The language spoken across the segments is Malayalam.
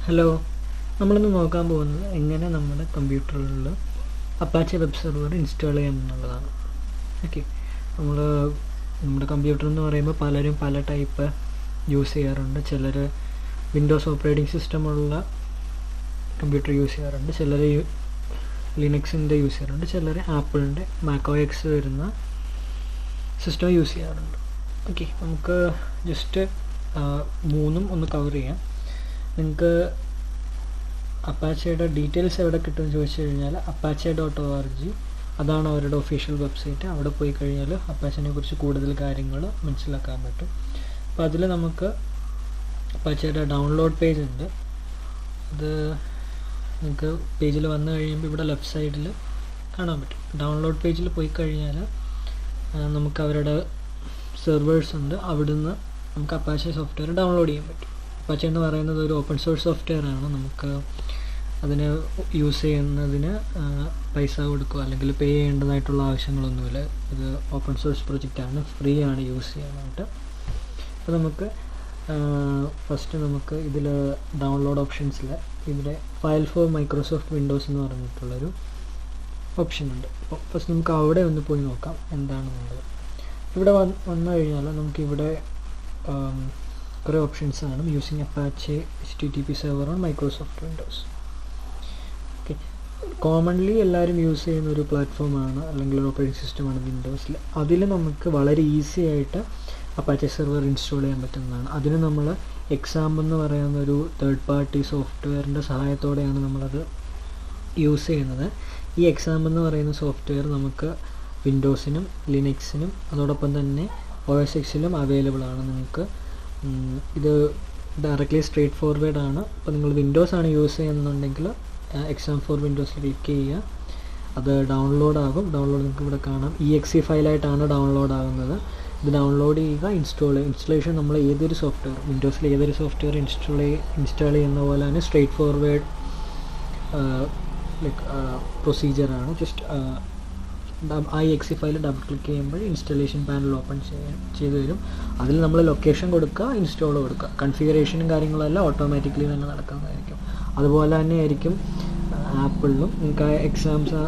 ഹലോ, നമ്മളിന്ന് നോക്കാൻ പോകുന്നത് എങ്ങനെ നമ്മുടെ കമ്പ്യൂട്ടറുകളിൽ അപ്പാച്ചെ വെബ് സെർവർ ഇൻസ്റ്റാൾ ചെയ്യാം എന്നുള്ളതാണ്. ഓക്കെ, നമ്മുടെ കമ്പ്യൂട്ടർ എന്ന് പറയുമ്പോൾ പലരും പല ടൈപ്പ് യൂസ് ചെയ്യാറുണ്ട്. ചിലർ വിൻഡോസ് ഓപ്പറേറ്റിംഗ് സിസ്റ്റമുള്ള കമ്പ്യൂട്ടർ യൂസ് ചെയ്യാറുണ്ട്, ചിലർ ലിനക്സിൻ്റെ യൂസ് ചെയ്യാറുണ്ട്, ചിലർ ആപ്പിളിൻ്റെ മാക്കോഎക്സ് വരുന്ന സിസ്റ്റം യൂസ് ചെയ്യാറുണ്ട്. ഓക്കെ, നമുക്ക് ജസ്റ്റ് മൂന്നും ഒന്ന് കവർ ചെയ്യാം. നിങ്ങൾക്ക് അപ്പാച്ചയുടെ ഡീറ്റെയിൽസ് എവിടെ കിട്ടുമെന്ന് ചോദിച്ചു കഴിഞ്ഞാൽ apache.org അതാണ് അവരുടെ ഒഫീഷ്യൽ വെബ്സൈറ്റ്. അവിടെ പോയി കഴിഞ്ഞാൽ അപ്പാച്ചനെ കുറിച്ച് കൂടുതൽ കാര്യങ്ങൾ മനസ്സിലാക്കാൻ പറ്റും. അപ്പോൾ അതിൽ നമുക്ക് അപ്പാച്ചയുടെ ഡൗൺലോഡ് പേജ് ഉണ്ട്. അത് നിങ്ങൾക്ക് പേജിൽ വന്നു കഴിയുമ്പോൾ ഇവിടെ ലെഫ്റ്റ് സൈഡിൽ കാണാൻ പറ്റും. ഡൗൺലോഡ് പേജിൽ പോയി കഴിഞ്ഞാൽ നമുക്ക് അവരുടെ സെർവേഴ്സ് ഉണ്ട്. അവിടുന്ന് നമുക്ക് അപ്പാച്ചെ സോഫ്റ്റ്വെയർ ഡൗൺലോഡ് ചെയ്യാൻ പറ്റും. അപ്പാച്ചെ എന്ന് പറയുന്നത് ഒരു ഓപ്പൺ സോഴ്സ് സോഫ്റ്റ്വെയർ ആണ്. നമുക്ക് അതിന് യൂസ് ചെയ്യുന്നതിന് പൈസ കൊടുക്കുക അല്ലെങ്കിൽ പേ ചെയ്യേണ്ടതായിട്ടുള്ള ആവശ്യങ്ങളൊന്നുമില്ല. ഇത് ഓപ്പൺ സോഴ്സ് പ്രൊജക്റ്റാണ്, ഫ്രീ ആണ് യൂസ് ചെയ്യാനായിട്ട്. അപ്പോൾ നമുക്ക് ഫസ്റ്റ് നമുക്ക് ഇതിൽ ഡൗൺലോഡ് ഓപ്ഷൻസിൽ ഇവിടെ ഫയൽ ഫോർ മൈക്രോസോഫ്റ്റ് വിൻഡോസ് എന്ന് പറഞ്ഞിട്ടുള്ളൊരു ഓപ്ഷൻ ഉണ്ട്. അപ്പോൾ ഫസ്റ്റ് നമുക്ക് അവിടെ ഒന്ന് പോയി നോക്കാം എന്താണെന്നുള്ളത്. ഇവിടെ വന്നു കഴിഞ്ഞാൽ നമുക്കിവിടെ കുറേ ഓപ്ഷൻസ് ആണ്. Using Apache HTTP server on Microsoft Windows. Okay, commonly എല്ലാവരും യൂസ് ചെയ്യുന്ന ഒരു പ്ലാറ്റ്ഫോമാണ് അല്ലെങ്കിൽ ഒരു ഓപ്പറേറ്റിംഗ് സിസ്റ്റമാണ് വിൻഡോസിൽ. അതിൽ നമുക്ക് വളരെ ഈസി ആയിട്ട് അപ്പാച്ചെ സെർവർ ഇൻസ്റ്റാൾ ചെയ്യാൻ പറ്റുന്നതാണ്. അതിന് നമ്മൾ എക്സാം എന്ന് പറയുന്ന ഒരു തേർഡ് പാർട്ടി സോഫ്റ്റ്വെയറിൻ്റെ സഹായത്തോടെയാണ് നമ്മളത് യൂസ് ചെയ്യുന്നത്. ഈ എക്സാം എന്ന് പറയുന്ന സോഫ്റ്റ്വെയർ നമുക്ക് വിൻഡോസിനും ലിനക്സിനും അതോടൊപ്പം തന്നെ OS Xലും അവൈലബിൾ ആണ്. നിങ്ങൾക്ക് ഇത് ഡയറക്റ്റ്ലി സ്ട്രേറ്റ് ഫോർവേഡ് ആണ്. അപ്പോൾ നിങ്ങൾ വിൻഡോസ് ആണ് യൂസ് ചെയ്യുന്നുണ്ടെങ്കിൽ എക്സാം ഫോർ വിൻഡോസിൽ ക്ലിക്ക് ചെയ്യുക. അത് ഡൗൺലോഡ് ആകും. ഡൗൺലോഡ് നിങ്ങൾക്ക് ഇവിടെ കാണാം. exe ഫയലായിട്ടാണ് ഡൗൺലോഡ് ആകുന്നത്. ഇത് ഡൗൺലോഡ് ചെയ്യുക, ഇൻസ്റ്റലേഷൻ നമ്മൾ ഏതൊരു സോഫ്റ്റ്വെയർ വിൻഡോസിൽ ഏതൊരു സോഫ്റ്റ്വെയർ ഇൻസ്റ്റാൾ ചെയ്യുന്ന പോലെ തന്നെ സ്ട്രേറ്റ് ഫോർവേഡ് പ്രൊസീജിയറാണ്. ജസ്റ്റ് ആ exe ഫയൽ ഡബിൾ ക്ലിക്ക് ചെയ്യുമ്പോൾ ഇൻസ്റ്റലേഷൻ പാനൽ ഓപ്പൺ ചെയ്ത് വരും. അതിൽ നമ്മൾ ലൊക്കേഷൻ കൊടുക്കുക, ഇൻസ്റ്റാൾ കൊടുക്കുക. കൺഫിഗറേഷനും കാര്യങ്ങളെല്ലാം ഓട്ടോമാറ്റിക്കലി തന്നെ നടക്കുന്നതായിരിക്കും. അതുപോലെ തന്നെ ആയിരിക്കും ആപ്പിളിലും. നിങ്ങൾക്ക് ആ എക്സാംസ്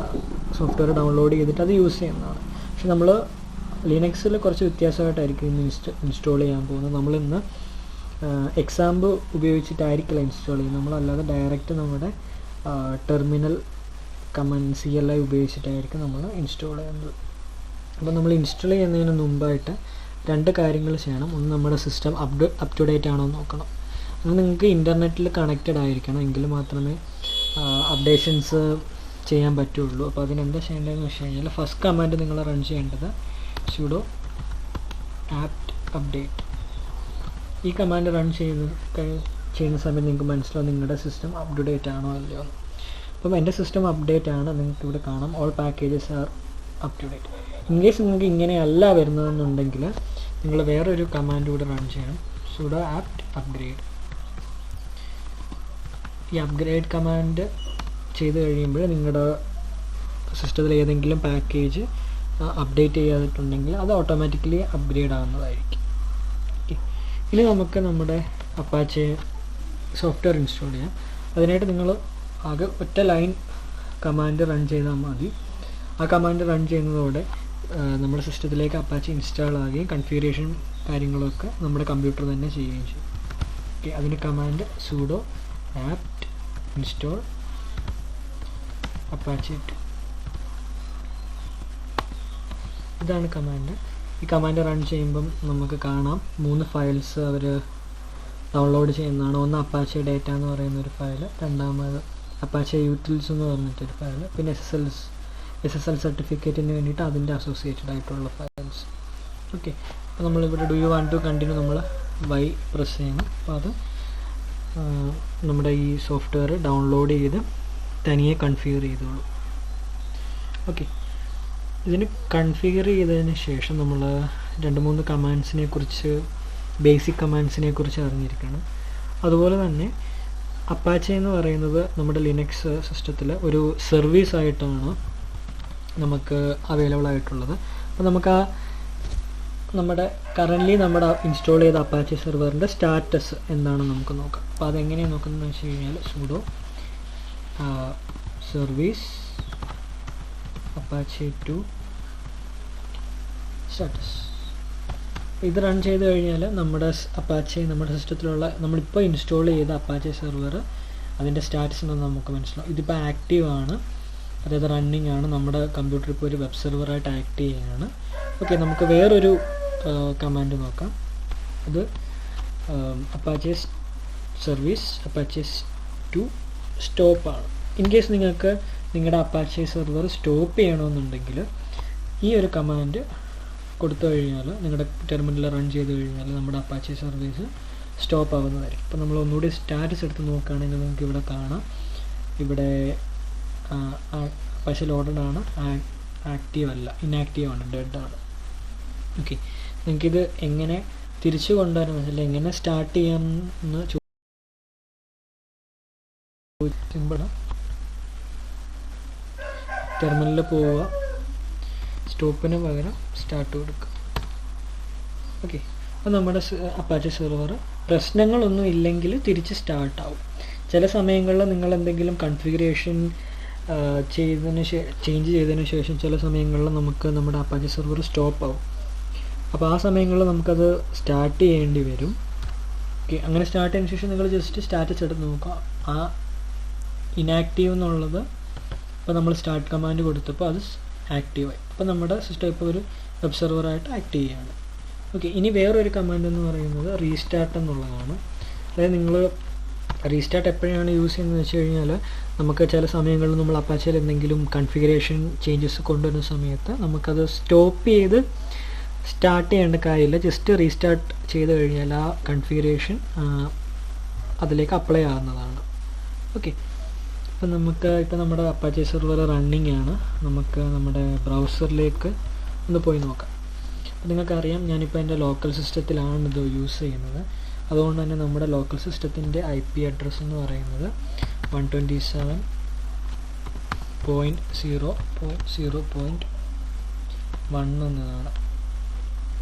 സോഫ്റ്റ്വെയർ ഡൗൺലോഡ് ചെയ്തിട്ട് അത് യൂസ് ചെയ്യുന്നതാണ്. പക്ഷെ നമ്മൾ ലിനക്സിൽ കുറച്ച് വ്യത്യാസമായിട്ടായിരിക്കും ഇന്ന് ഇൻസ്റ്റാൾ ചെയ്യാൻ പോകുന്നത്. നമ്മളിന്ന് എക്സാമ്പ് ഉപയോഗിച്ചിട്ടായിരിക്കില്ല ഇൻസ്റ്റാൾ ചെയ്യുന്നത്. നമ്മളല്ലാതെ ഡയറക്റ്റ് നമ്മുടെ ടെർമിനൽ കമാൻഡ് CLI ഉപയോഗിച്ചിട്ടായിരിക്കും നമ്മൾ ഇൻസ്റ്റാൾ ചെയ്യുന്നത്. അപ്പോൾ നമ്മൾ ഇൻസ്റ്റാൾ ചെയ്യുന്നതിന് മുമ്പായിട്ട് രണ്ട് കാര്യങ്ങൾ ചെയ്യണം. ഒന്ന്, നമ്മുടെ സിസ്റ്റം അപ് ടു ഡേറ്റ് ആണോ എന്ന് നോക്കണം. അത് നിങ്ങൾക്ക് ഇൻ്റർനെറ്റിൽ കണക്റ്റഡ് ആയിരിക്കണം, എങ്കിൽ മാത്രമേ അപ്ഡേഷൻസ് ചെയ്യാൻ പറ്റുള്ളൂ. അപ്പോൾ അതിനെന്താ ചെയ്യേണ്ടതെന്ന് വെച്ച് കഴിഞ്ഞാൽ ഫസ്റ്റ് കമാൻഡ് നിങ്ങൾ റൺ ചെയ്യേണ്ടത് sudo apt update. ഈ കമാൻഡ് റൺ ചെയ്യുന്ന സമയത്ത് നിങ്ങൾക്ക് മനസ്സിലാവും നിങ്ങളുടെ സിസ്റ്റം അപ് ടു ഡേറ്റ് ആണോ അല്ലയോ. അപ്പം എൻ്റെ സിസ്റ്റം അപ്ഡേറ്റ് ആണ്. നിങ്ങൾക്ക് ഇവിടെ കാണാം all packages are up to date. In case നിങ്ങൾക്ക് ഇങ്ങനെയല്ല വരുന്നതെന്നുണ്ടെങ്കിൽ നിങ്ങൾ വേറൊരു കമാൻഡ് കൂടെ റൺ ചെയ്യണം, sudo apt upgrade. ഈ അപ്ഗ്രേഡ് കമാൻഡ് ചെയ്ത് കഴിയുമ്പോൾ നിങ്ങളുടെ സിസ്റ്റത്തിൽ ഏതെങ്കിലും പാക്കേജ് അപ്ഡേറ്റ് ചെയ്യാതിട്ടുണ്ടെങ്കിൽ അത് ഓട്ടോമാറ്റിക്കലി അപ്ഗ്രേഡ് ആകുന്നതായിരിക്കും. ഓക്കെ, ഇനി നമുക്ക് നമ്മുടെ അപ്പാച്ചെ സോഫ്റ്റ്വെയർ ഇൻസ്റ്റാൾ ചെയ്യാം. അതിനായിട്ട് നിങ്ങൾ ആകെ ഒറ്റ ലൈൻ കമാൻഡ് റൺ ചെയ്താൽ മതി. ആ കമാൻഡ് റൺ ചെയ്യുന്നതോടെ നമ്മുടെ സിസ്റ്റത്തിലേക്ക് അപ്പാച്ചെ ഇൻസ്റ്റാൾ ആകുകയും കൺഫിഗറേഷൻ കാര്യങ്ങളൊക്കെ നമ്മുടെ കമ്പ്യൂട്ടർ തന്നെ ചെയ്യുകയും ചെയ്യും. ഓക്കെ, അതിന് command sudo apt install apache 2. ഇതാണ് കമാൻഡ്. ഈ കമാൻഡ് റൺ ചെയ്യുമ്പം നമുക്ക് കാണാം 3 ഫയൽസ് അവർ ഡൗൺലോഡ് ചെയ്യുന്നതാണ്. ഒന്ന് അപ്പാച്ചെ ഡേറ്റ എന്ന് പറയുന്ന ഒരു ഫയൽ, രണ്ടാമത് അപ്പാച്ചെ യൂട്ടിൽസ് എന്ന് പറഞ്ഞിട്ടൊരു ഫയൽ, പിന്നെ SSL സർട്ടിഫിക്കറ്റിന് വേണ്ടിയിട്ട് അതിൻ്റെ അസോസിയേറ്റഡ് ആയിട്ടുള്ള ഫയൽസ്. ഓക്കെ, അപ്പോൾ നമ്മളിവിടെ do you want to continue നമ്മൾ Y പ്രസ് ചെയ്യണം. അപ്പോൾ അത് നമ്മുടെ ഈ സോഫ്റ്റ്വെയർ ഡൗൺലോഡ് ചെയ്ത് തനിയെ കൺഫിഗർ ചെയ്തോളൂ. ഓക്കെ, ഇതിന് കൺഫിഗർ ചെയ്തതിന് ശേഷം നമ്മൾ 2-3 കമാൻഡ്സിനെ കുറിച്ച്, ബേസിക് കമാൻഡ്സിനെ കുറിച്ച് അറിഞ്ഞിരിക്കണം. അതുപോലെ തന്നെ അപ്പാച്ചെ എന്ന് പറയുന്നത് നമ്മുടെ ലിനക്സ് സിസ്റ്റത്തിൽ ഒരു സർവീസ് ആയിട്ടാണ് നമുക്ക് അവൈലബിൾ ആയിട്ടുള്ളത്. അപ്പോൾ നമുക്ക് ആ നമ്മുടെ കറൻ്റ്ലി നമ്മുടെ ഇൻസ്റ്റാൾ ചെയ്ത അപ്പാച്ചെ സെർവറിൻ്റെ സ്റ്റാറ്റസ് എന്താണെന്ന് നമുക്ക് നോക്കാം. അപ്പോൾ അതെങ്ങനെയാണ് നോക്കുന്നതെന്ന് വെച്ച് കഴിഞ്ഞാൽ sudo service apache 2 സ്റ്റാറ്റസ്. ഇത് റൺ ചെയ്ത് കഴിഞ്ഞാൽ നമ്മുടെ അപ്പാച്ചെ നമ്മുടെ സിസ്റ്റത്തിലുള്ള നമ്മളിപ്പോൾ ഇൻസ്റ്റാൾ ചെയ്ത അപ്പാച്ചെ സെർവർ അതിൻ്റെ സ്റ്റാറ്റസ് എന്ന് നമുക്ക് മനസ്സിലാവും. ഇതിപ്പോൾ ആക്റ്റീവ് ആണ്, അതായത് റണ്ണിങ് ആണ്, നമ്മുടെ കമ്പ്യൂട്ടർ ഇപ്പോൾ ഒരു വെബ് സെർവറായിട്ട് ആക്ട് ചെയ്യുകയാണ്. ഓക്കെ, നമുക്ക് വേറൊരു കമാൻഡ് നോക്കാം. അത് അപ്പാച്ചെ സർവീസ് അപ്പാച്ചെ 2 സ്റ്റോപ്പ് ആണ്. ഇൻ കേസ് നിങ്ങൾക്ക് നിങ്ങളുടെ അപ്പാച്ചെ സെർവർ സ്റ്റോപ്പ് ചെയ്യണമെന്നുണ്ടെങ്കിൽ ഈ ഒരു കമാൻഡ് കൊടുത്തു കഴിഞ്ഞാൽ നിങ്ങളുടെ ടെർമിനൽ റൺ ചെയ്ത് കഴിഞ്ഞാൽ നമ്മുടെ അപ്പാച്ചെ സർവീസ് സ്റ്റോപ്പ് ആവുന്നതായിരിക്കും. അപ്പോൾ നമ്മൾ ഒന്നുകൂടി സ്റ്റാറ്റസ് എടുത്ത് നോക്കുകയാണെങ്കിൽ നിങ്ങൾക്ക് ഇവിടെ കാണാം, ഇവിടെ അപ്പാച്ചെ ലോഡഡ് ആണ്, ആക്റ്റീവ് അല്ല, ഇനാക്റ്റീവ് ആണ്, ഡെഡ് ആണ്. ഓക്കെ, നിങ്ങൾക്കിത് എങ്ങനെ തിരിച്ചു കൊണ്ടുവരാൻ അല്ലെങ്കിൽ എങ്ങനെ സ്റ്റാർട്ട് ചെയ്യാമെന്ന് സിമ്പിളാണ്. ടെർമിനലിൽ പോവുക, സ്റ്റോപ്പിന് പകരം സ്റ്റാർട്ട് കൊടുക്കുക. ഓക്കെ, അപ്പോൾ നമ്മുടെ അപ്പാച്ചെ സെർവർ പ്രശ്നങ്ങളൊന്നും ഇല്ലെങ്കിൽ തിരിച്ച് സ്റ്റാർട്ടാവും. ചില സമയങ്ങളിൽ നിങ്ങൾ എന്തെങ്കിലും കൺഫിഗറേഷൻ ചേഞ്ച് ചെയ്തതിന് ശേഷം ചില സമയങ്ങളിൽ നമുക്ക് നമ്മുടെ അപ്പാച്ചെ സെർവർ സ്റ്റോപ്പ് ആവും. അപ്പോൾ ആ സമയങ്ങളിൽ നമുക്കത് സ്റ്റാർട്ട് ചെയ്യേണ്ടി വരും. ഓക്കെ, അങ്ങനെ സ്റ്റാർട്ട് ചെയ്തതിന് ശേഷം നിങ്ങൾ ജസ്റ്റ് സ്റ്റാറ്റസ് എടുത്ത് നോക്കുക. ആ ഇനാക്റ്റീവ് എന്നുള്ളത് ഇപ്പോൾ നമ്മൾ സ്റ്റാർട്ട് കമാൻഡ് കൊടുത്തപ്പോൾ അത് ആക്റ്റീവായി. അപ്പോൾ നമ്മുടെ സിസ്റ്റം ഇപ്പോൾ ഒരു വെബ് സെർവറായിട്ട് ആക്ട് ചെയ്യുകയാണ്. ഓക്കെ, ഇനി വേറൊരു കമാൻഡ് എന്ന് പറയുന്നത് റീസ്റ്റാർട്ട് എന്നുള്ളതാണ്. അതായത് നിങ്ങൾ റീസ്റ്റാർട്ട് എപ്പോഴാണ് യൂസ് ചെയ്യുന്നത് വെച്ച് കഴിഞ്ഞാൽ നമുക്ക് ചില സമയങ്ങളിൽ നമ്മൾ അപ്പാച്ചയിൽ എന്തെങ്കിലും കൺഫിഗറേഷൻ ചേഞ്ചസ് കൊണ്ടുവരുന്ന സമയത്ത് നമുക്കത് സ്റ്റോപ്പ് ചെയ്ത് സ്റ്റാർട്ട് ചെയ്യേണ്ട കാര്യമില്ല. ജസ്റ്റ് റീസ്റ്റാർട്ട് ചെയ്ത് കഴിഞ്ഞാൽ ആ കൺഫിഗറേഷൻ അതിലേക്ക് അപ്ലൈ ആകുന്നതാണ്. ഓക്കെ, അപ്പം നമുക്ക് ഇപ്പോൾ നമ്മുടെ അപ്പാച്ചെ സെർവർ റണ്ണിങ് ആണ്. നമുക്ക് നമ്മുടെ ബ്രൗസറിലേക്ക് ഒന്ന് പോയി നോക്കാം. അപ്പോൾ നിങ്ങൾക്കറിയാം ഞാനിപ്പോൾ എൻ്റെ ലോക്കൽ സിസ്റ്റത്തിലാണ് ഇത് യൂസ് ചെയ്യുന്നത്. അതുകൊണ്ട് തന്നെ നമ്മുടെ ലോക്കൽ സിസ്റ്റത്തിൻ്റെ IP അഡ്രസ്സ് എന്ന് പറയുന്നത് 127.0.0.1 എന്നതാണ്.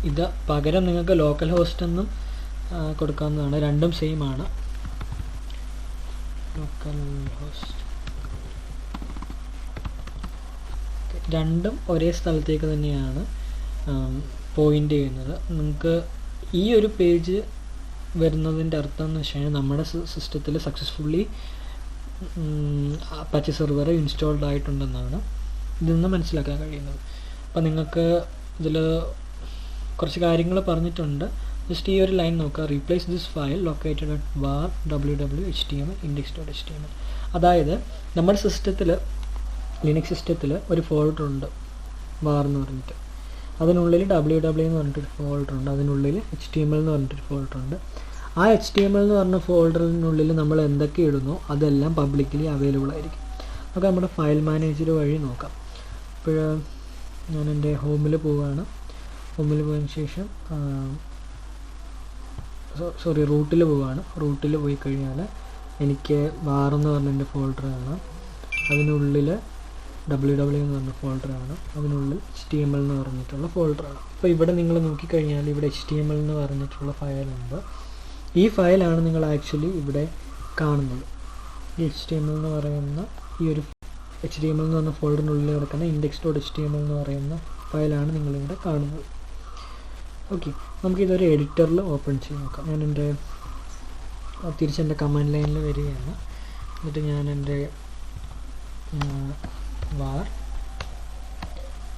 ഇത് പകരം നിങ്ങൾക്ക് ലോക്കൽ ഹോസ്റ്റ് എന്നും കൊടുക്കാവുന്നതാണ്. രണ്ടും സെയിം ആണ്. ലോക്കൽ ഹോസ്റ്റ് രണ്ടും ഒരേ സ്ഥലത്തേക്ക് തന്നെയാണ് പോയിൻ്റ് ചെയ്യുന്നത്. നിങ്ങൾക്ക് ഈ ഒരു പേജ് വരുന്നതിൻ്റെ അർത്ഥം എന്ന് വെച്ച് കഴിഞ്ഞാൽ നമ്മുടെ സിസ്റ്റത്തിൽ സക്സസ്ഫുള്ളി അപ്പാച്ചെ സെർവർ ഇൻസ്റ്റാൾഡ് ആയിട്ടുണ്ടെന്നാണ് ഇതിൽ നിന്ന് മനസ്സിലാക്കാൻ കഴിയുന്നത്. അപ്പോൾ നിങ്ങൾക്ക് ഇതിൽ കുറച്ച് കാര്യങ്ങൾ പറഞ്ഞിട്ടുണ്ട്. ജസ്റ്റ് ഈ ഒരു ലൈൻ നോക്കുക, replace this file located at var www.html index.html. അതായത് നമ്മുടെ സിസ്റ്റത്തിൽ ലിനക്സ് സിസ്റ്റത്തിൽ ഒരു ഫോൾഡർ ഉണ്ട് var എന്ന് പറഞ്ഞിട്ട്, അതിനുള്ളിൽ www എന്ന് പറഞ്ഞിട്ടൊരു ഫോൾഡർ ഉണ്ട്, അതിനുള്ളിൽ HTML എന്ന് പറഞ്ഞിട്ടൊരു ഫോൾഡർ ഉണ്ട്. ആ HTML എന്ന് പറഞ്ഞ ഫോൾഡറിനുള്ളിൽ നമ്മൾ എന്തൊക്കെ ഇടുന്നോ അതെല്ലാം പബ്ലിക്കലി അവൈലബിൾ ആയിരിക്കും. നമുക്ക് നമ്മുടെ ഫയൽ മാനേജർ വഴി നോക്കാം. ഇപ്പോൾ ഞാൻ എൻ്റെ ഹോമിൽ പോവുകയാണ്. ഹോമിൽ പോയതിന് ശേഷം റൂട്ടിൽ പോവുകയാണ്. റൂട്ടിൽ പോയി കഴിഞ്ഞാൽ എനിക്ക് var എന്ന് പറഞ്ഞ എൻ്റെ ഫോൾഡർ കാണാം. അതിനുള്ളിൽ www എന്ന് പറഞ്ഞ ഫോൾഡറാണ്, അതിനുള്ളിൽ HTML എന്ന് പറഞ്ഞിട്ടുള്ള ഫോൾഡറാണ്. അപ്പോൾ ഇവിടെ നിങ്ങൾ നോക്കിക്കഴിഞ്ഞാൽ ഇവിടെ HTML എന്ന് പറഞ്ഞിട്ടുള്ള ഫയലുണ്ട്. ഈ ഫയലാണ് നിങ്ങൾ ആക്ച്വലി ഇവിടെ കാണുന്നത്. ഈ HTML എന്ന് പറയുന്ന ഈ ഒരു HTML എന്ന് പറഞ്ഞ ഫോൾഡറിനുള്ളിൽ കിടക്കുന്ന index.html എന്ന് പറയുന്ന ഫയലാണ് നിങ്ങളിവിടെ കാണുന്നത്. ഓക്കെ, നമുക്കിതൊരു എഡിറ്ററിൽ ഓപ്പൺ ചെയ്ത് നോക്കാം. ഞാൻ തിരിച്ചെൻ്റെ കമാൻഡ് ലൈനിൽ വരികയാണ്. എന്നിട്ട് ഞാൻ എൻ്റെ var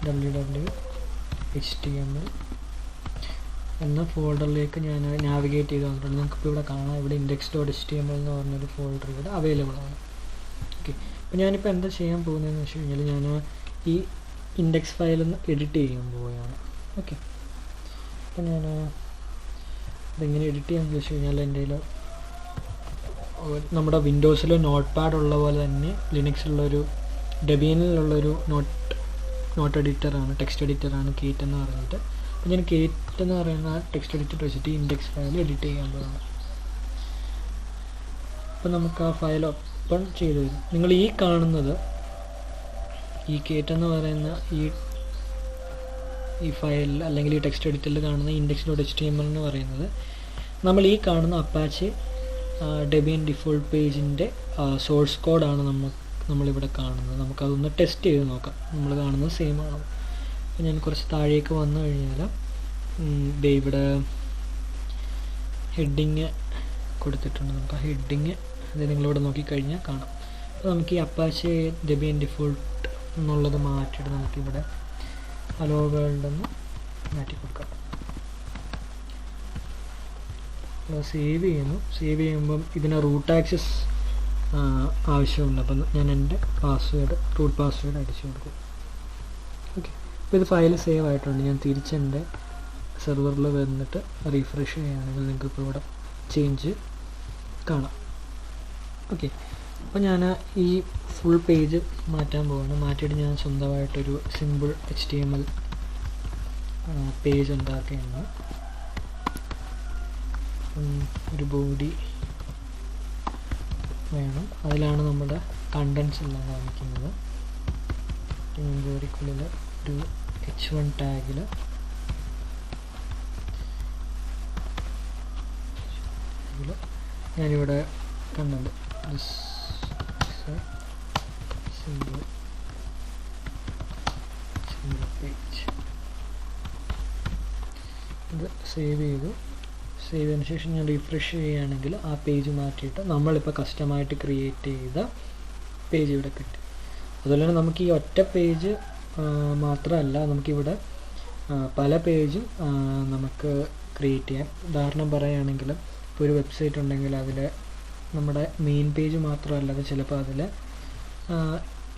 www.html എന്ന ഫോൾഡറിലേക്ക് ഞാൻ നാവിഗേറ്റ് ചെയ്ത് വന്നിട്ടുണ്ട്. നിങ്ങൾക്കിപ്പോൾ ഇവിടെ കാണാം, ഇവിടെ index.html എന്ന് പറഞ്ഞൊരു ഫോൾഡർ ഇവിടെ അവൈലബിൾ ആണ്. ഓക്കെ, അപ്പോൾ ഞാനിപ്പോൾ എന്താ ചെയ്യാൻ പോകുന്നതെന്ന് വെച്ച് കഴിഞ്ഞാൽ ഞാൻ ഈ ഇൻഡെക്സ് ഫയലൊന്ന് എഡിറ്റ് ചെയ്യാൻ പോവുകയാണ്. ഓക്കെ, അപ്പോൾ ഞാൻ ഇതെങ്ങനെ എഡിറ്റ് ചെയ്യാമെന്ന് വെച്ച് കഴിഞ്ഞാൽ എൻ്റെ നമ്മുടെ വിൻഡോസിൽ നോട്ട് പാഡ് ഉള്ള പോലെ തന്നെ ലിനക്സിലുള്ളൊരു ഡെബിയനിലുള്ളൊരു നോട്ട് എഡിറ്ററാണ്, ടെക്സ്റ്റ് എഡിറ്ററാണ് കേറ്റ് എന്ന് പറഞ്ഞിട്ട്. അപ്പോൾ ഞാൻ കേറ്റ് എന്ന് പറയുന്ന ടെക്സ്റ്റ് എഡിറ്റർ വെച്ചിട്ട് ഇൻഡെക്സ് ഫയൽ എഡിറ്റ് ചെയ്യാൻ പോകുന്നു. അപ്പോൾ നമുക്ക് ആ ഫയൽ ഓപ്പൺ ചെയ്ത് വരും. നിങ്ങൾ ഈ കാണുന്നത് ഈ കേറ്റ് എന്ന് പറയുന്ന ഈ ഈ ഫയൽ അല്ലെങ്കിൽ ഈ ടെക്സ്റ്റ് എഡിറ്ററിൽ കാണുന്ന index.html എന്ന് പറയുന്നത് നമ്മൾ ഈ കാണുന്ന അപ്പാച്ചെ ഡെബിയൻ ഡിഫോൾട്ട് പേജിൻ്റെ സോഴ്സ് കോഡാണ് നമ്മളിവിടെ കാണുന്നത്. നമുക്കതൊന്ന് ടെസ്റ്റ് ചെയ്ത് നോക്കാം നമ്മൾ കാണുന്നത് സെയിം ആണോ. അപ്പോൾ ഞാൻ കുറച്ച് താഴേക്ക് വന്നു കഴിഞ്ഞാൽ ഇവിടെ ഹെഡിങ് കൊടുത്തിട്ടുണ്ട്. നമുക്ക് ആ ഹെഡിങ് അത് നിങ്ങളിവിടെ നോക്കിക്കഴിഞ്ഞാൽ കാണാം. അപ്പോൾ നമുക്ക് ഈ അപ്പാച്ചെ ഡെബിയൻ ഡിഫോൾട്ട് എന്നുള്ളത് മാറ്റിയിട്ട് നമുക്കിവിടെ ഹലോ വേൾഡ് എന്ന് മാറ്റി കൊടുക്കാം. സേവ് ചെയ്യുമ്പം ഇതിന് റൂട്ട് ആക്സസ് ആവശ്യമുണ്ട്. അപ്പം ഞാൻ എൻ്റെ റൂട്ട് പാസ്വേഡ് അടിച്ചു കൊടുക്കും. ഓക്കെ, അപ്പോൾ ഇത് ഫയൽ സേവ് ആയിട്ടുണ്ട്. ഞാൻ തിരിച്ചെൻ്റെ സെർവറിൽ വന്നിട്ട് റീഫ്രഷ് ചെയ്യുകയാണെങ്കിൽ നിങ്ങൾക്കിപ്പോൾ ഇവിടെ ചേഞ്ച് കാണാം. ഓക്കെ, അപ്പോൾ ഞാൻ ഈ ഫുൾ പേജ് മാറ്റാൻ പോവാണ്. മാറ്റിയിട്ട് ഞാൻ സ്വന്തമായിട്ടൊരു സിമ്പിൾ HTML പേജ് ഉണ്ടാക്കുകയാണ്. ഒരു ബോഡി വേണം, അതിലാണ് നമ്മുടെ കണ്ടൻസ് എല്ലാം കാണിക്കുന്നത്. ബോഡിക്കുള്ളിൽ ഒരു H1 ടാഗിൽ ഞാനിവിടെ കണ്ടന്റ് സിംഗിൾ പേജ് ഇത് സേവ് ചെയ്തതിന് ശേഷം ഞാൻ റിഫ്രഷ് ചെയ്യുകയാണെങ്കിൽ ആ പേജ് മാറ്റിയിട്ട് നമ്മളിപ്പോൾ കസ്റ്റമായിട്ട് ക്രിയേറ്റ് ചെയ്ത പേജ് ഇവിടെ കിട്ടി. അതുപോലെ തന്നെ നമുക്ക് ഈ ഒറ്റ പേജ് മാത്രമല്ല, നമുക്കിവിടെ പല പേജും നമുക്ക് ക്രിയേറ്റ് ചെയ്യാം. ഉദാഹരണം പറയുകയാണെങ്കിൽ ഇപ്പോൾ ഒരു വെബ്സൈറ്റ് ഉണ്ടെങ്കിൽ അതിൽ നമ്മുടെ മെയിൻ പേജ് മാത്രമല്ലാതെ ചിലപ്പോൾ അതിൽ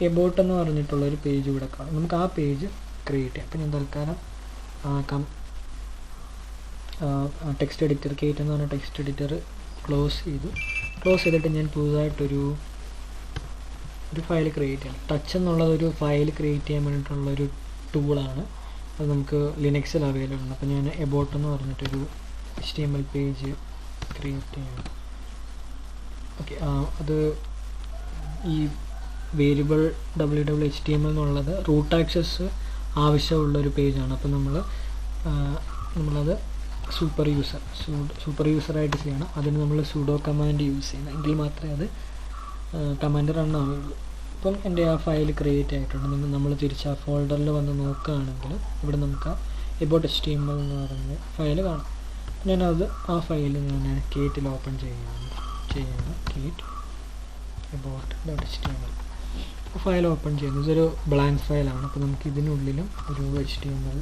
എബോട്ട് എന്ന് പറഞ്ഞിട്ടുള്ളൊരു പേജ് ഇവിടെ കാണും. നമുക്ക് ആ പേജ് ക്രിയേറ്റ് ചെയ്യാം. അപ്പോൾ ഞാൻ തൽക്കാലം ടെക്സ്റ്റ് എഡിറ്റർ കേറ്റ് എന്ന് പറഞ്ഞ ടെക്സ്റ്റ് എഡിറ്റർ ക്ലോസ് ചെയ്തിട്ട് ഞാൻ പുതുതായിട്ടൊരു ഫയൽ ക്രിയേറ്റ് ചെയ്യണം. ടച്ച് എന്നുള്ളതൊരു ഫയൽ ക്രിയേറ്റ് ചെയ്യാൻ വേണ്ടിയിട്ടുള്ളൊരു ടൂളാണ്. അത് നമുക്ക് ലിനക്സിൽ അവൈലബിൾ ആണ്. അപ്പോൾ ഞാൻ എബോട്ട് എന്ന് പറഞ്ഞിട്ടൊരു HTML പേജ് ക്രിയേറ്റ് ചെയ്യണം. ഓക്കെ, അത് ഈ വേരിയബിൾ www.html എന്നുള്ളത് റൂട്ട് ആക്സസ് ആവശ്യമുള്ളൊരു പേജാണ്. അപ്പോൾ നമ്മളത് സൂപ്പർ യൂസറായിട്ട് ചെയ്യണം. അതിന് നമ്മൾ sudo കമാൻഡ് യൂസ് ചെയ്യണം, എങ്കിൽ മാത്രമേ അത് കമാൻഡ് റൺ ആവുകയുള്ളൂ. ഇപ്പം എൻ്റെ ആ ഫയൽ ക്രിയേറ്റ് ആയിട്ടുണ്ട്. നമ്മൾ തിരിച്ച് ആ ഫോൾഡറിൽ വന്ന് നോക്കുകയാണെങ്കിൽ ഇവിടെ നമുക്ക് എബോട്ട് HTML എന്ന് പറഞ്ഞ ഫയൽ കാണാം. ആ ഫയൽ ഞാൻ കേറ്റിൽ ഓപ്പൺ ചെയ്യണം കേറ്റ് about.html ഫയൽ ഓപ്പൺ ചെയ്യുന്നത്. ഇതൊരു ബ്ലാങ്ക് ഫയലാണ്. അപ്പോൾ നമുക്ക് ഇതിനുള്ളിലും ഒരു HTML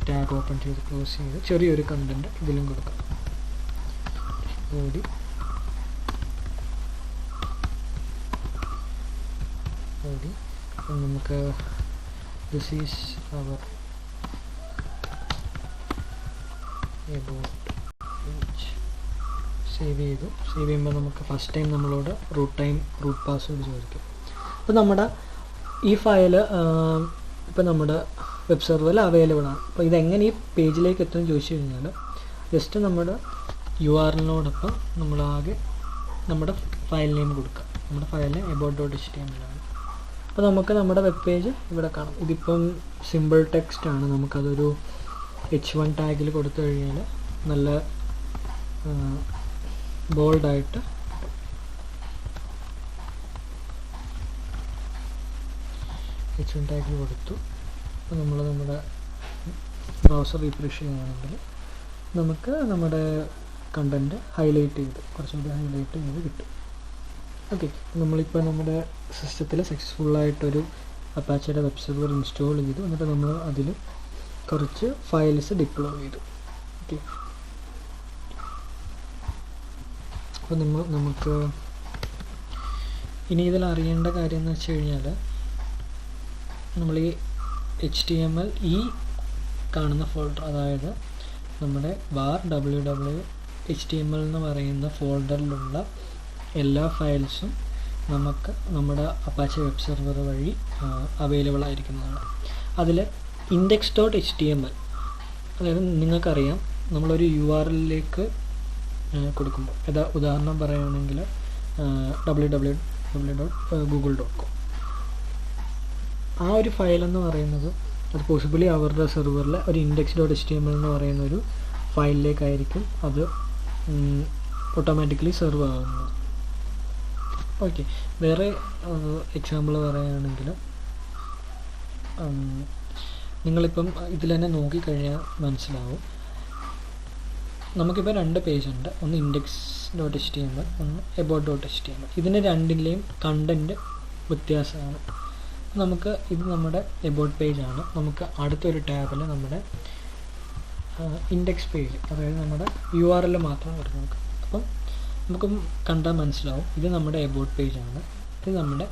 ടാഗ് ഓപ്പൺ ചെയ്ത് ക്ലോസ് ചെയ്ത് ചെറിയൊരു കണ്ടൻറ്റ് ഇതിലും കൊടുക്കാം. ബോഡി നമുക്ക് this is our about page. Save ചെയ്യുമ്പോൾ നമുക്ക് ഫസ്റ്റ് ടൈം നമ്മളോട് റൂട്ട് പാസ്വേഡ് ചോദിക്കും. അപ്പോൾ നമ്മുടെ ഈ ഫയൽ ഇപ്പോൾ നമ്മുടെ വെബ് സെർവറിൽ അവൈലബിൾ ആണ്. അപ്പോൾ ഇതെങ്ങനെ ഈ പേജിലേക്ക് എത്തുമെന്ന് ചോദിച്ചു കഴിഞ്ഞാൽ ജസ്റ്റ് നമ്മുടെ URL-നോടൊപ്പം നമ്മളാകെ നമ്മുടെ ഫയൽ നെയിം കൊടുക്കുക. നമ്മുടെ ഫയൽ നെയിം about.html ആണ്. അപ്പോൾ നമുക്ക് നമ്മുടെ വെബ് പേജ് ഇവിടെ കാണാം. ഇതിപ്പം സിമ്പിൾ ടെക്സ്റ്റ് ആണ്. നമുക്കതൊരു H1 ടാഗിൽ കൊടുത്തു കഴിഞ്ഞാൽ നല്ല ബോൾഡായിട്ട് H1 ടാഗിൽ കൊടുത്തു. അപ്പോൾ നമ്മുടെ ബ്രൗസർ റീഫ്രഷ് ചെയ്യുകയാണെങ്കിൽ നമുക്ക് നമ്മുടെ കണ്ടൻറ്റ് കുറച്ചുകൂടി ഹൈലൈറ്റ് ചെയ്ത് കിട്ടും. ഓക്കെ, നമ്മളിപ്പോൾ നമ്മുടെ സിസ്റ്റത്തിൽ സക്സസ്ഫുള്ളായിട്ടൊരു അപ്പാച്ചയുടെ വെബ് സെർവർ ഇൻസ്റ്റാൾ ചെയ്തു. എന്നിട്ട് നമ്മൾ അതിൽ കുറച്ച് ഫയൽസ് ഡിപ്ലോയ് ചെയ്തു. ഓക്കെ, അപ്പോൾ നമുക്ക് ഇനി ഇതിൽ അറിയേണ്ട കാര്യം എന്ന് വെച്ച് കഴിഞ്ഞാൽ നമ്മൾ ഈ HTML ഈ കാണുന്ന ഫോൾഡർ, അതായത് നമ്മുടെ www.html എന്ന് പറയുന്ന ഫോൾഡറിലുള്ള എല്ലാ ഫയൽസും നമുക്ക് നമ്മുടെ അപ്പാച്ചെ വെബ് സെർവർ വഴി അവൈലബിൾ ആയിരിക്കുന്നതാണ്. അതിൽ index.html, അതായത് നിങ്ങൾക്കറിയാം നമ്മളൊരു URL-ലേക്ക് കൊടുക്കുമ്പോൾ, ഉദാഹരണം പറയുകയാണെങ്കിൽ www.google.com, ആ ഒരു ഫയൽ എന്ന് പറയുന്നത് അത് പോസിബിളി അവരുടെ സെർവറിലെ ഒരു index.html എന്ന് പറയുന്ന ഒരു ഫയലിലേക്കായിരിക്കും അത് ഓട്ടോമാറ്റിക്കലി സെർവ് ആകുന്നത്. ഓക്കെ, വേറെ എക്സാമ്പിൾ പറയുകയാണെങ്കിൽ നിങ്ങളിപ്പം ഇതിൽ തന്നെ നോക്കിക്കഴിഞ്ഞാൽ മനസ്സിലാവും. നമുക്കിപ്പോൾ 2 പേജുണ്ട്, ഒന്ന് index.html, ഒന്ന് about.html. ഇതിന് രണ്ടിൻ്റെയും കണ്ടൻറ്റ് വ്യത്യാസമാണ്. നമുക്ക് ഇത് നമ്മുടെ എബൌട്ട് പേജാണ്. നമുക്ക് അടുത്തൊരു ടാബിൽ നമ്മുടെ ഇൻഡെക്സ് പേജ്, അതായത് നമ്മുടെ URL മാത്രം വരുന്നത്. അപ്പം നമുക്ക് കണ്ടാൽ മനസ്സിലാവും ഇത് നമ്മുടെ എബൌട്ട് പേജാണ്, ഇത് നമ്മുടെ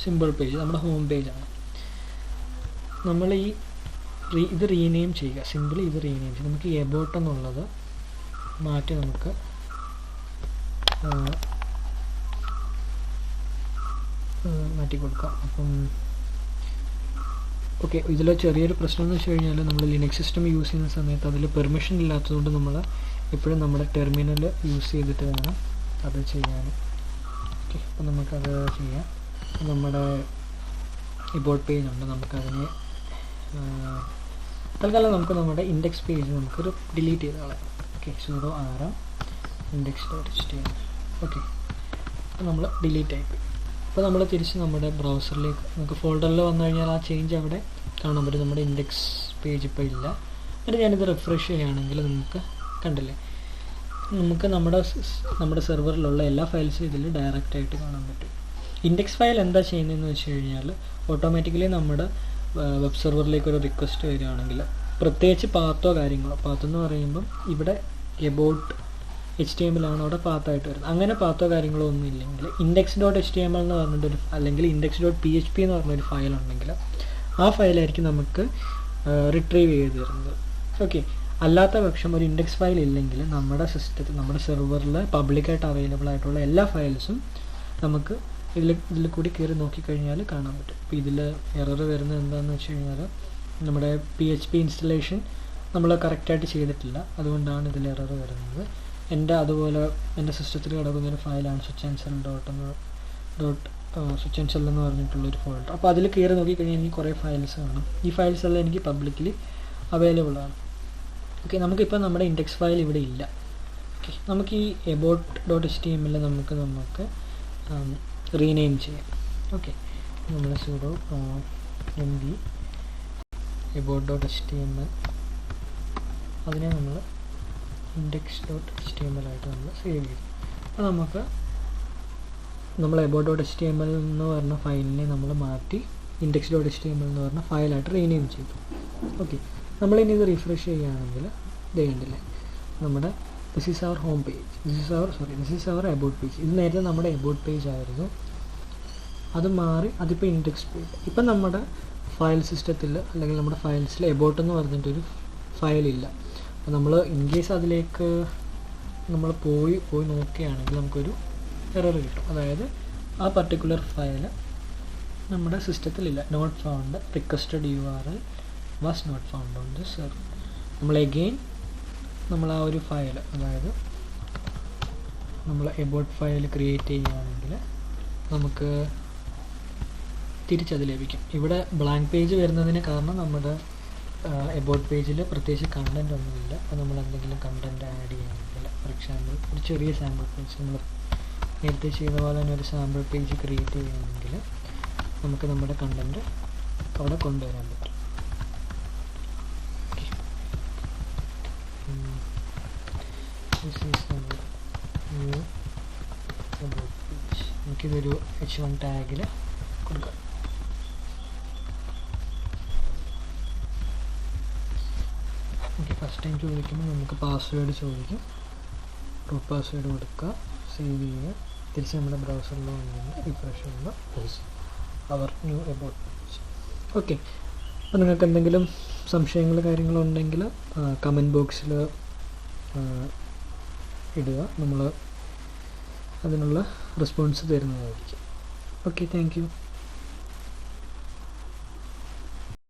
സിമ്പിൾ പേജ്, നമ്മുടെ ഹോം പേജാണ്. നമ്മൾ ഇത് റീനെയിം ചെയ്യുക, സിമ്പിളി ഇത് റീനെയിം ചെയ്യുക. നമുക്ക് ഈ എബൌട്ട് എന്നുള്ളത് മാറ്റി നമുക്ക് മാറ്റി കൊടുക്കാം. അപ്പം ഓക്കെ, ഇതിൽ ചെറിയൊരു പ്രശ്നം എന്ന് വെച്ച് കഴിഞ്ഞാൽ നമ്മൾ ലിനക്സ് സിസ്റ്റം യൂസ് ചെയ്യുന്ന സമയത്ത് അതിൽ പെർമിഷൻ ഇല്ലാത്തതുകൊണ്ട് നമ്മൾ എപ്പോഴും നമ്മുടെ ടെർമിനൽ യൂസ് ചെയ്തിട്ട് വേണം അത് ചെയ്യാൻ. ഓക്കെ, അപ്പോൾ നമുക്കത് ചെയ്യാം. നമ്മുടെ എബൌട്ട് പേജ് ഉണ്ട്, നമുക്കതിനെ തൽക്കാലം നമുക്ക് നമ്മുടെ ഇൻഡെക്സ് പേജ് നമുക്കൊരു ഡിലീറ്റ് ചെയ്ത് കളയാം. Okay, sudo rm index.html. Okay, അപ്പോൾ നമ്മൾ ഡിലീറ്റ് ആയിപ്പോയി. അപ്പോൾ നമ്മൾ തിരിച്ച് നമ്മുടെ ബ്രൗസറിലേക്ക് നമുക്ക് ഫോൾഡറിൽ വന്നു കഴിഞ്ഞാൽ ആ ചേഞ്ച് അവിടെ കാണാൻ പറ്റും. നമ്മുടെ ഇൻഡെക്സ് പേജ് ഇപ്പോൾ ഇല്ല. എന്നിട്ട് ഞാനിത് റിഫ്രഷ് ചെയ്യുകയാണെങ്കിൽ നമുക്ക് കണ്ടില്ലേ, നമുക്ക് നമ്മുടെ സെർവറിലുള്ള എല്ലാ ഫയൽസും ഇതിൽ ഡയറക്റ്റായിട്ട് കാണാൻ പറ്റും. ഇൻഡെക്സ് ഫയൽ എന്താ ചെയ്യുന്നതെന്ന് വെച്ച് കഴിഞ്ഞാൽ ഓട്ടോമാറ്റിക്കലി നമ്മുടെ വെബ് സെർവറിലേക്ക് ഒരു റിക്വസ്റ്റ് വരികയാണെങ്കിൽ, പ്രത്യേകിച്ച് പാത്തോ കാര്യങ്ങളോ, പാത്ത് എന്ന് പറയുമ്പം ഇവിടെ എബൌട്ട് HTML ആണ് അവിടെ പാത്തായിട്ട് വരുന്നത്. അങ്ങനെ പാത്തോ കാര്യങ്ങളോ ഒന്നും ഇല്ലെങ്കിൽ index.html എന്ന് പറഞ്ഞിട്ടൊരു, അല്ലെങ്കിൽ index.php എന്ന് പറഞ്ഞൊരു ഫയൽ ഉണ്ടെങ്കിൽ ആ ഫയലായിരിക്കും നമുക്ക് റിട്രീവ് ചെയ്ത് തരുന്നത്. ഓക്കെ, അല്ലാത്ത പക്ഷം ഒരു ഇൻഡെക്സ് ഫയൽ ഇല്ലെങ്കിൽ നമ്മുടെ സിസ്റ്റത്തിൽ, നമ്മുടെ സെർവറിൽ പബ്ലിക്കായിട്ട് അവൈലബിൾ ആയിട്ടുള്ള എല്ലാ ഫയൽസും നമുക്ക് ഇതിൽ കൂടി കയറി നോക്കിക്കഴിഞ്ഞാൽ കാണാൻ പറ്റും. ഇപ്പോൾ ഇതിൽ എറർ വരുന്നത് എന്താണെന്ന് വെച്ച് കഴിഞ്ഞാൽ നമ്മുടെ PHP ഇൻസ്റ്റലേഷൻ നമ്മൾ കറക്റ്റായിട്ട് ചെയ്തിട്ടില്ല, അതുകൊണ്ടാണ് ഇതിൽ എറർ വരുന്നത്. അതുപോലെ എൻ്റെ സിസ്റ്റത്തിൽ കിടക്കുന്നൊരു ഫയലാണ് switchandshell എന്ന് പറഞ്ഞിട്ടുള്ളൊരു ഫോൾഡർ. അപ്പോൾ അതിൽ കയറി നോക്കിക്കഴിഞ്ഞാൽ എനിക്ക് കുറേ ഫയൽസ് കാണും. ഈ ഫയൽസ് എല്ലാം എനിക്ക് പബ്ലിക്കലി അവൈലബിൾ ആണ്. ഓക്കെ, നമുക്കിപ്പോൾ നമ്മുടെ ഇൻഡെക്സ് ഫയൽ ഇവിടെ ഇല്ല. ഓക്കെ, നമുക്ക് ഈ about.html നമുക്ക് റീനെയിം ചെയ്യാം. ഓക്കെ, നമ്മൾ sudo mv about.html, അതിനെ നമ്മൾ index.html ആയിട്ട് നമ്മൾ സേവ് ചെയ്തു. അപ്പോൾ നമുക്ക് നമ്മൾ about.html എന്ന് പറഞ്ഞ ഫയലിനെ നമ്മൾ മാറ്റി index.html എന്ന് പറഞ്ഞ ഫയലായിട്ട് റീനെയിം ചെയ്തു. ഓക്കെ, നമ്മളിനി ഇത് റിഫ്രഷ് ചെയ്യുകയാണെങ്കിൽ ഇത് കണ്ടില്ലേ, നമ്മുടെ this is our home page, this is our about page. ഇത് നേരത്തെ നമ്മുടെ എബൌട്ട് പേജ് ആയിരുന്നു, അത് മാറി അതിപ്പോൾ ഇൻഡെക്സ് പേജ്. ഇപ്പം നമ്മുടെ ഫയൽ സിസ്റ്റത്തിൽ അല്ലെങ്കിൽ നമ്മുടെ ഫയൽസിൽ എബൌട്ട് എന്ന് പറഞ്ഞിട്ടൊരു ഫയലില്ല. അപ്പോൾ നമ്മൾ ഇൻ കേസ് അതിലേക്ക് നമ്മൾ പോയി നോക്കുകയാണെങ്കിൽ നമുക്കൊരു എറർ കിട്ടും. അതായത് ആ പർട്ടിക്കുലർ ഫയൽ നമ്മുടെ സിസ്റ്റത്തിലില്ല, not found, requested URL was not found on the server. നമ്മൾ എഗെയിൻ നമ്മൾ ആ ഒരു ഫയൽ, അതായത് നമ്മൾ എബൌട്ട് ഫയൽ ക്രിയേറ്റ് ചെയ്യുകയാണെങ്കിൽ നമുക്ക് തിരിച്ചത് ലഭിക്കും. ഇവിടെ ബ്ലാങ്ക് പേജ് വരുന്നതിന് കാരണം നമ്മുടെ എബൌട്ട് പേജിൽ പ്രത്യേകിച്ച് കണ്ടൻറ് ഒന്നുമില്ല. അപ്പോൾ നമ്മൾ എന്തെങ്കിലും കണ്ടൻറ് ആഡ് ചെയ്യുകയാണെങ്കിൽ, ഫോർ എക്സാമ്പിൾ ഒരു ചെറിയ സാമ്പിൾ പേജ് നമ്മൾ നേരത്തെ ചെയ്ത പോലെ തന്നെ ഒരു സാമ്പിൾ പേജ് ക്രിയേറ്റ് ചെയ്യുകയാണെങ്കിൽ നമുക്ക് നമ്മുടെ കണ്ടൻറ് അവിടെ കൊണ്ടുവരാൻ പറ്റും. നമുക്കിതൊരു h1 ടാഗിൽ കൊടുക്കാം. ഓക്കെ, ഫസ്റ്റ് ടൈം ചോദിക്കുമ്പോൾ നമുക്ക് പാസ്വേഡ് ചോദിക്കും, റൂട്ട് പാസ്വേഡ് കൊടുക്കുക, സേവ് ചെയ്യുക, തിരിച്ച് നമ്മുടെ ബ്രൗസറിൽ വന്നിട്ട് റിഫ്രഷ് ചെയ്യുമ്പോൾ our new about page. Okay, അപ്പോൾ നിങ്ങൾക്ക് എന്തെങ്കിലും സംശയങ്ങൾ കാര്യങ്ങളുണ്ടെങ്കിൽ കമൻറ്റ് ബോക്സിൽ ഇടുക, നമ്മൾ അതിനുള്ള റെസ്പോൺസ് തരുന്നതായിരിക്കും. Okay, thank you.